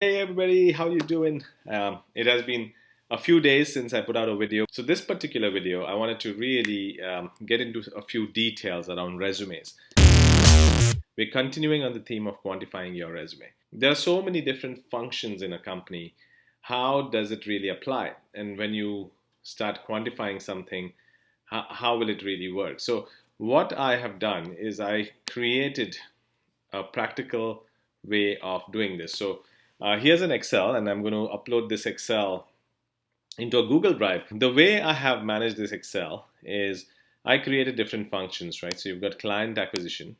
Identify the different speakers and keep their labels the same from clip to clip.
Speaker 1: Hey everybody, how you doing? It has been a few days since I put out a video. So this particular video, I wanted to really get into a few details around resumes. We're continuing on the theme of quantifying your resume. There are so many different functions in a company. How does it really apply? And when you start quantifying something, how will it really work? So what I have done is I created a practical way of doing this. So here's an Excel, and I'm going to upload this Excel into a Google Drive. The way I have managed this Excel is I created different functions, right? So you've got client acquisition,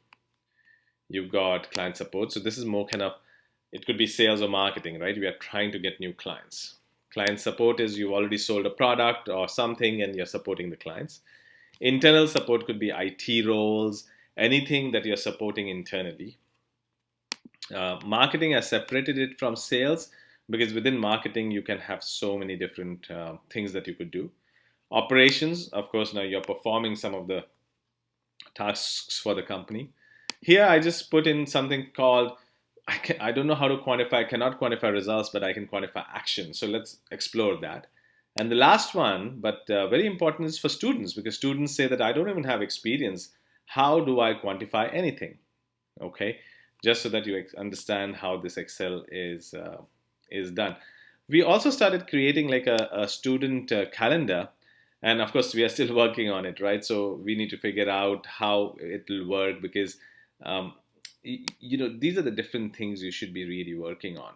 Speaker 1: you've got client support. So this is more kind of, it could be sales or marketing, right? We are trying to get new clients. Client support is you've already sold a product or something and you're supporting the clients. Internal support could be IT roles, anything that you're supporting internally. Marketing has separated it from sales because within marketing you can have so many different things that you could do. Operations, of course, now you're performing some of the tasks for the company. Here I just put in something called, I don't know how to quantify, I cannot quantify results, but I can quantify action. So let's explore that. And the last one, but very important, is for students, because students say that I don't even have experience. How do I quantify anything? Okay, just so that you understand how this Excel is done. We also started creating like a student calendar, and of course we are still working on it, right? So we need to figure out how it will work because um, these are the different things you should be really working on.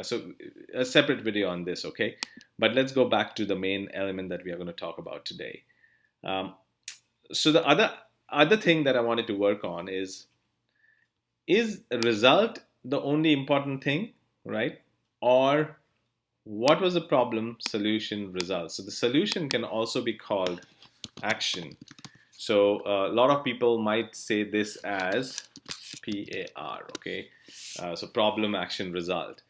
Speaker 1: So a separate video on this, okay? But let's go back to the main element that we are going to talk about today. Um, so the other thing that I wanted to work on is result the only important thing, right? Or what was the problem, solution, result? So the solution can also be called action. So a lot of people might say this as PAR, okay? So problem, action, result.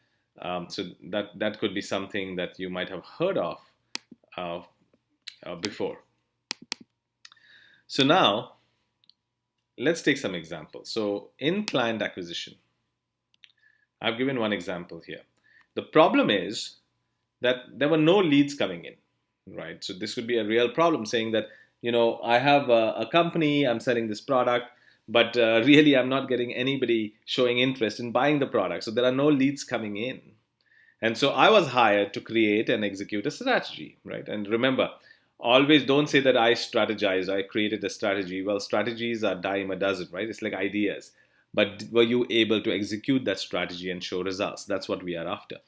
Speaker 1: So that could be something that you might have heard of uh, before. So now let's take some examples. So in client acquisition, I've given one example here. The problem is that there were no leads coming in, right? So this could be a real problem saying that, I have a company, I'm selling this product, but really I'm not getting anybody showing interest in buying the product. So there are no leads coming in. And so I was hired to create and execute a strategy, right? And remember, always don't say that I strategized, I created a strategy. Well, strategies are dime a dozen, right? It's like ideas. But were you able to execute that strategy and show results? That's what we are after.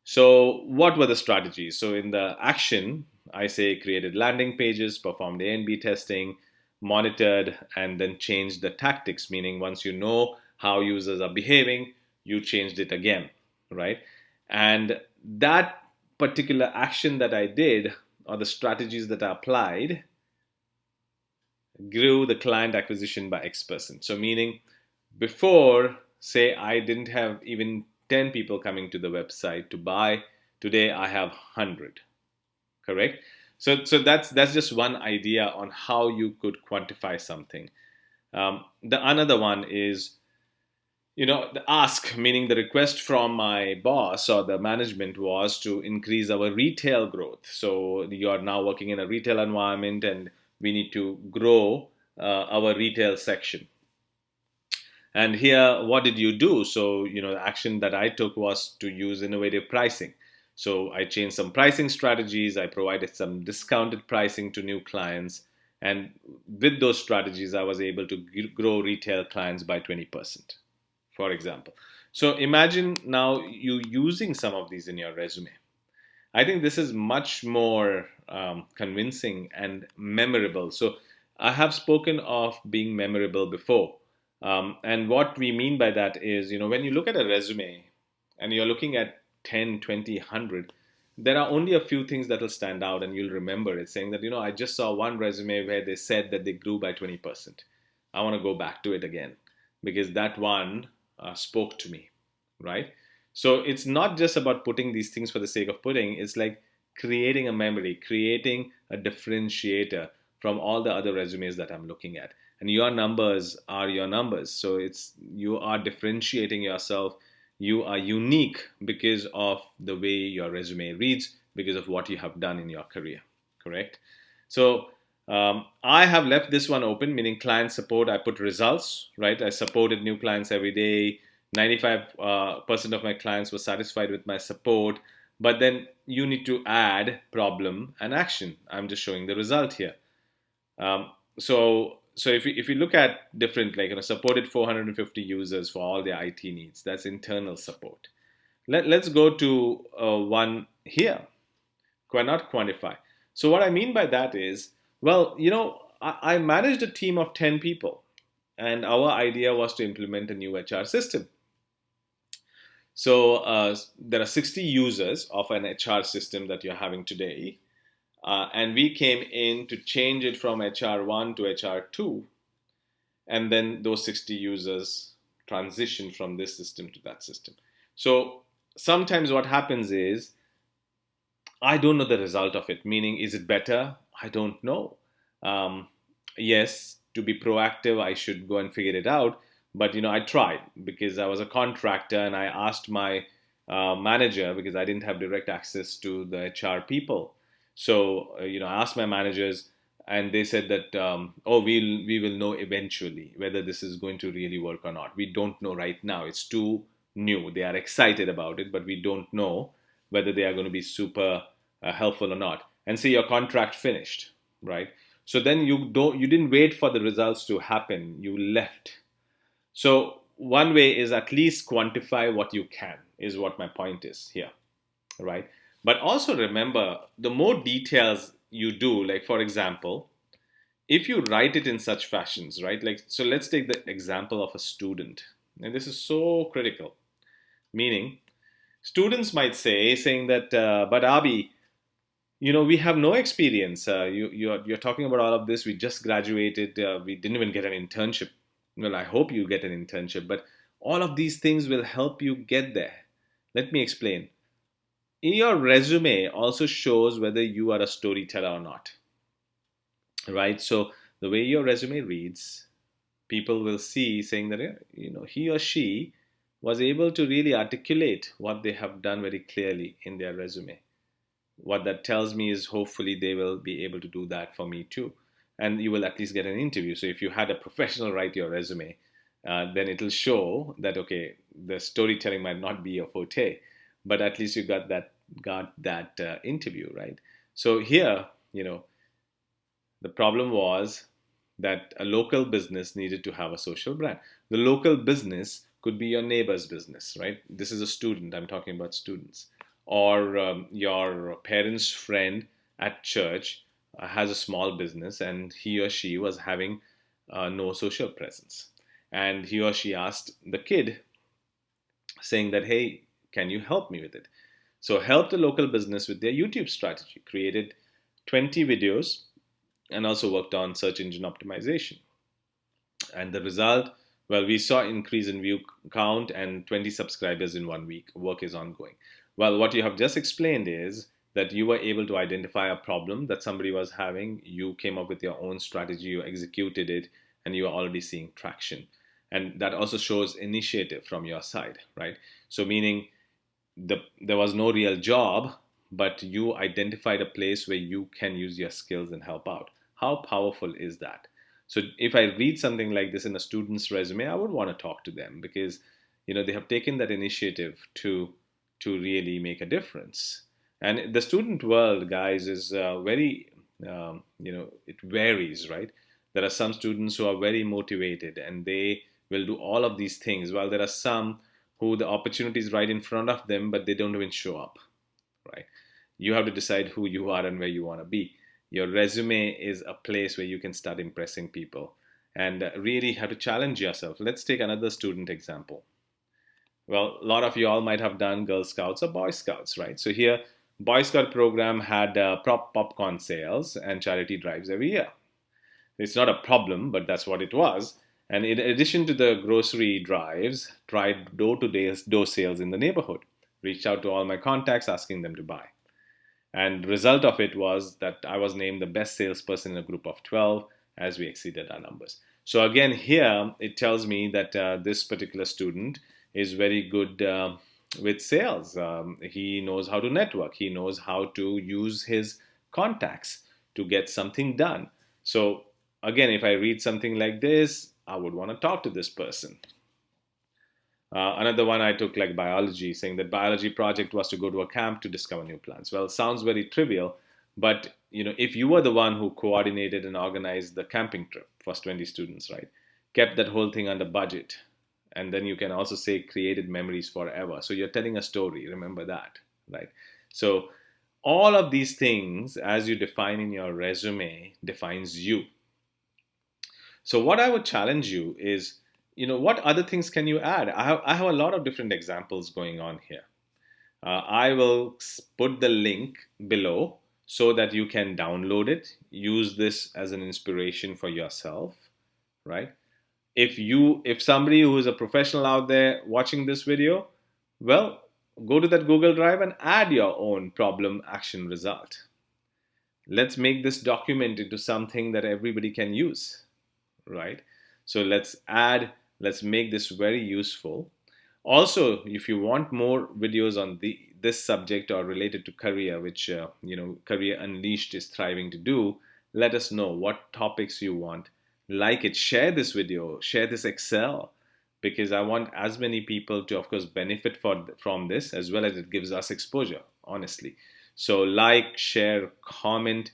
Speaker 1: So, what were the strategies? So, in the action, I say created landing pages, performed A and B testing, monitored, and then changed the tactics, meaning once you know how users are behaving, you changed it again, right? And that particular action that I did, or the strategies that I applied, grew the client acquisition by X%. So, meaning before, say, I didn't have even 10 people coming to the website to buy, today I have 100, correct? So that's just one idea on how you could quantify something. The another one is, the ask, meaning the request from my boss or the management was to increase our retail growth. So you are now working in a retail environment and we need to grow our retail section. And here, what did you do? So, the action that I took was to use innovative pricing. So I changed some pricing strategies. I provided some discounted pricing to new clients. And with those strategies, I was able to grow retail clients by 20%, for example. So imagine now you using some of these in your resume. I think this is much more convincing and memorable. So I have spoken of being memorable before. And what we mean by that is, when you look at a resume and you're looking at 10, 20, 100, there are only a few things that will stand out and you'll remember it saying that, I just saw one resume where they said that they grew by 20%. I want to go back to it again because that one spoke to me, right? So it's not just about putting these things for the sake of putting, it's like creating a memory, creating a differentiator from all the other resumes that I'm looking at. And your numbers are your numbers. So it's you are differentiating yourself. You are unique because of the way your resume reads, because of what you have done in your career. Correct? So I have left this one open, meaning client support. I put results, right? I supported new clients every day. 95% of my clients were satisfied with my support. But then you need to add problem and action. I'm just showing the result here. So if you look at different, like, supported 450 users for all their IT needs, that's internal support. Let's go to one here, not quantify. So what I mean by that is, well, I managed a team of 10 people, and our idea was to implement a new HR system. So there are 60 users of an HR system that you're having today. And we came in to change it from HR1 to HR2. And then those 60 users transition from this system to that system. So sometimes what happens is, I don't know the result of it, meaning, is it better? I don't know. Yes, to be proactive, I should go and figure it out. But, I tried because I was a contractor, and I asked my manager, because I didn't have direct access to the HR people. So, I asked my managers, and they said that, oh, we will know eventually whether this is going to really work or not. We don't know right now. It's too new. They are excited about it, but we don't know whether they are going to be super helpful or not. And say your contract finished, right? So then you didn't wait for the results to happen. You left. So one way is at least quantify what you can, is what my point is here, right? But also remember, the more details you do, like for example, if you write it in such fashions, right? Like, so let's take the example of a student. And this is so critical. Meaning, students might saying that, but Abi, we have no experience. You're talking about all of this. We just graduated. We didn't even get an internship. Well, I hope you get an internship, but all of these things will help you get there. Let me explain. In your resume also shows whether you are a storyteller or not, right? So the way your resume reads, people will see saying that, he or she was able to really articulate what they have done very clearly in their resume. What that tells me is, hopefully they will be able to do that for me too, and you will at least get an interview. So if you had a professional write your resume, then it'll show that, okay, the storytelling might not be your forte, but at least you got that interview, right? So here, the problem was that a local business needed to have a social brand. The local business could be your neighbor's business, right? This is a student. I'm talking about students. Or your parents' friend at church has a small business, and he or she was having no social presence. And he or she asked the kid, saying that, hey, can you help me with it? So help the local business with their YouTube strategy, created 20 videos, and also worked on search engine optimization. And the result, well, we saw increase in view count and 20 subscribers in 1 week. Work is ongoing. Well, what you have just explained is that you were able to identify a problem that somebody was having. You came up with your own strategy, you executed it, and you are already seeing traction. And that also shows initiative from your side, right? So meaning there was no real job, but you identified a place where you can use your skills and help out. How powerful is that? So if I read something like this in a student's resume, I would want to talk to them, because they have taken that initiative to really make a difference. And the student world, guys, is very it varies, right? There are some students who are very motivated and they will do all of these things, while there are some who the opportunity is right in front of them, but they don't even show up, right? You have to decide who you are and where you want to be. Your resume is a place where you can start impressing people, and really have to challenge yourself. Let's take another student example. Well, a lot of you all might have done Girl Scouts or Boy Scouts, right? So here, Boy Scout program had popcorn sales and charity drives every year. It's not a problem, but that's what it was. And in addition to the grocery drives, tried door-to-door sales in the neighborhood. Reached out to all my contacts asking them to buy. And the result of it was that I was named the best salesperson in a group of 12 as we exceeded our numbers. So again, here it tells me that this particular student is very good with sales. He knows how to network. He knows how to use his contacts to get something done. So again, if I read something like this, I would want to talk to this person. Another one I took, like biology, saying that biology project was to go to a camp to discover new plants. Well, it sounds very trivial, but if you were the one who coordinated and organized the camping trip for 20 students, right, kept that whole thing under budget, and then you can also say created memories forever. So you're telling a story. Remember that, right? So all of these things, as you define in your resume, defines you. So what I would challenge you is, what other things can you add? I have a lot of different examples going on here. I will put the link below so that you can download it. Use this as an inspiration for yourself, right? If somebody who is a professional out there watching this video, well, go to that Google Drive and add your own problem action result. Let's make this document into something that everybody can use, right? So let's make this very useful. Also, if you want more videos on this subject or related to career, which Career Unleashed is thriving to do, let us know what topics you want. Like it, share this video, share this Excel, because I want as many people to, of course, benefit from this, as well as it gives us exposure, honestly. So like, share, comment,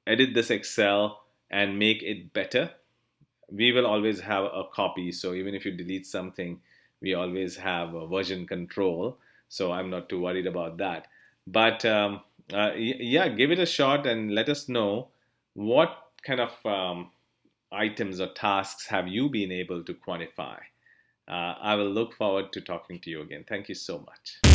Speaker 1: edit this Excel and make it better. We will always have a copy. So even if you delete something, we always have a version control. So I'm not too worried about that. But yeah, give it a shot and let us know what kind of items or tasks have you been able to quantify. I will look forward to talking to you again. Thank you so much.